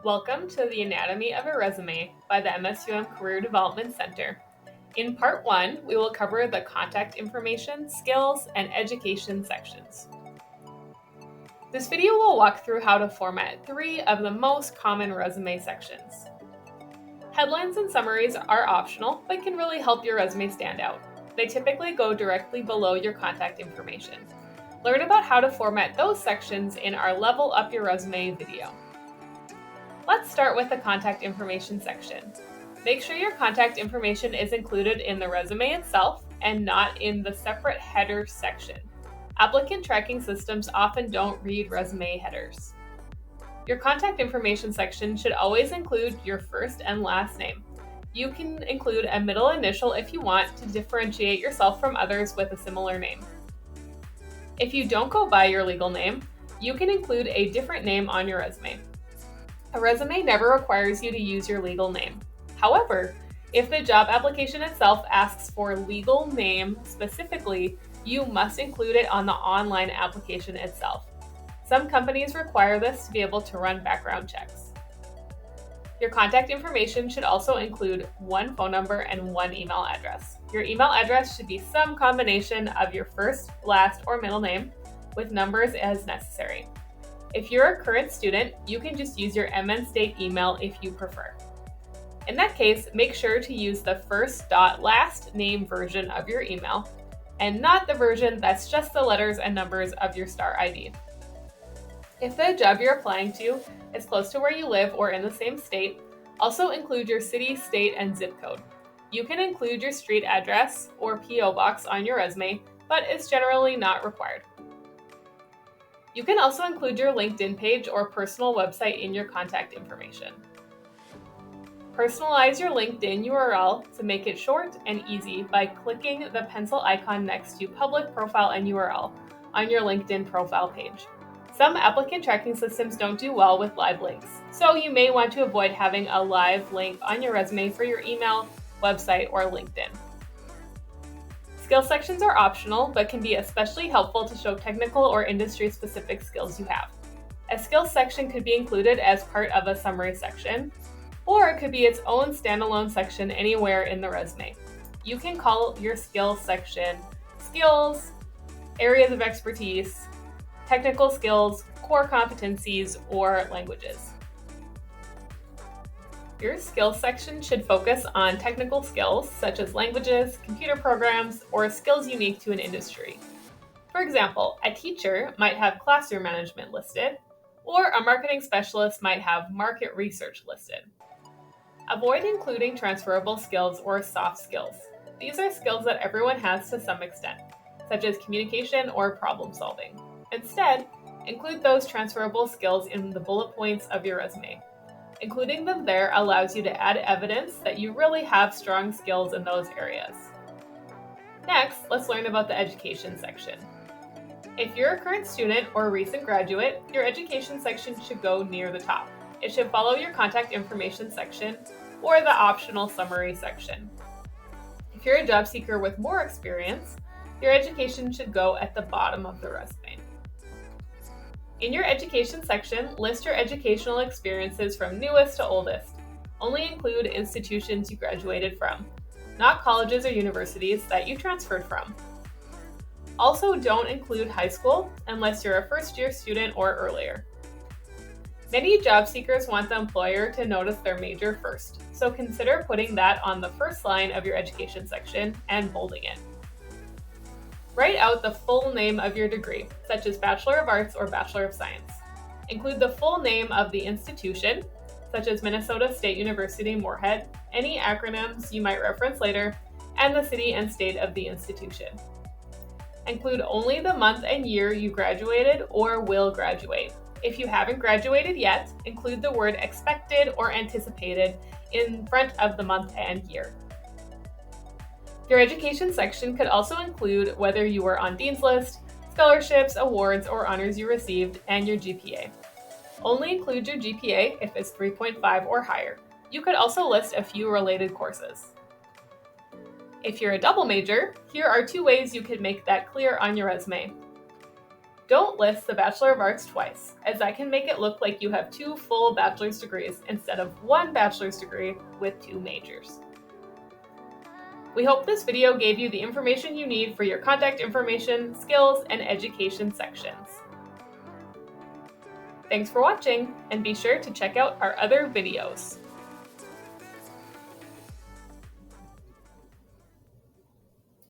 Welcome to the Anatomy of a Resume by the MSUM Career Development Center. In Part 1, we will cover the contact information, skills, and education sections. This video will walk through how to format 3 of the most common resume sections. Headlines and summaries are optional, but can really help your resume stand out. They typically go directly below your contact information. Learn about how to format those sections in our Level Up Your Resume video. Let's start with the contact information section. Make sure your contact information is included in the resume itself and not in the separate header section. Applicant tracking systems often don't read resume headers. Your contact information section should always include your first and last name. You can include a middle initial if you want to differentiate yourself from others with a similar name. If you don't go by your legal name, you can include a different name on your resume. A resume never requires you to use your legal name. However, if the job application itself asks for legal name specifically, you must include it on the online application itself. Some companies require this to be able to run background checks. Your contact information should also include one phone number and one email address. Your email address should be some combination of your first, last, or middle name with numbers as necessary. If you're a current student, you can just use your MN State email if you prefer. In that case, make sure to use the first last name version of your email and not the version that's just the letters and numbers of your STAR ID. If the job you're applying to is close to where you live or in the same state, also include your city, state, and zip code. You can include your street address or PO box on your resume, but it's generally not required. You can also include your LinkedIn page or personal website in your contact information. Personalize your LinkedIn URL to make it short and easy by clicking the pencil icon next to Public Profile and URL on your LinkedIn profile page. Some applicant tracking systems don't do well with live links, so you may want to avoid having a live link on your resume for your email, website, or LinkedIn. Skill sections are optional, but can be especially helpful to show technical or industry-specific skills you have. A skills section could be included as part of a summary section, or it could be its own standalone section anywhere in the resume. You can call your skills section skills, areas of expertise, technical skills, core competencies, or languages. Your skills section should focus on technical skills such as languages, computer programs, or skills unique to an industry. For example, a teacher might have classroom management listed, or a marketing specialist might have market research listed. Avoid including transferable skills or soft skills. These are skills that everyone has to some extent, such as communication or problem solving. Instead, include those transferable skills in the bullet points of your resume. Including them there allows you to add evidence that you really have strong skills in those areas. Next, let's learn about the education section. If you're a current student or a recent graduate, your education section should go near the top. It should follow your contact information section or the optional summary section. If you're a job seeker with more experience, your education should go at the bottom of the resume. In your education section, list your educational experiences from newest to oldest. Only include institutions you graduated from, not colleges or universities that you transferred from. Also, don't include high school unless you're a first-year student or earlier. Many job seekers want the employer to notice their major first, so consider putting that on the first line of your education section and bolding it. Write out the full name of your degree, such as Bachelor of Arts or Bachelor of Science. Include the full name of the institution, such as Minnesota State University Moorhead, any acronyms you might reference later, and the city and state of the institution. Include only the month and year you graduated or will graduate. If you haven't graduated yet, include the word expected or anticipated in front of the month and year. Your education section could also include whether you were on Dean's List, scholarships, awards, or honors you received, and your GPA. Only include your GPA if it's 3.5 or higher. You could also list a few related courses. If you're a double major, here are 2 ways you could make that clear on your resume. Don't list the Bachelor of Arts twice, as that can make it look like you have 2 full bachelor's degrees instead of 1 bachelor's degree with 2 majors. We hope this video gave you the information you need for your contact information, skills, and education sections. Thanks for watching, and be sure to check out our other videos.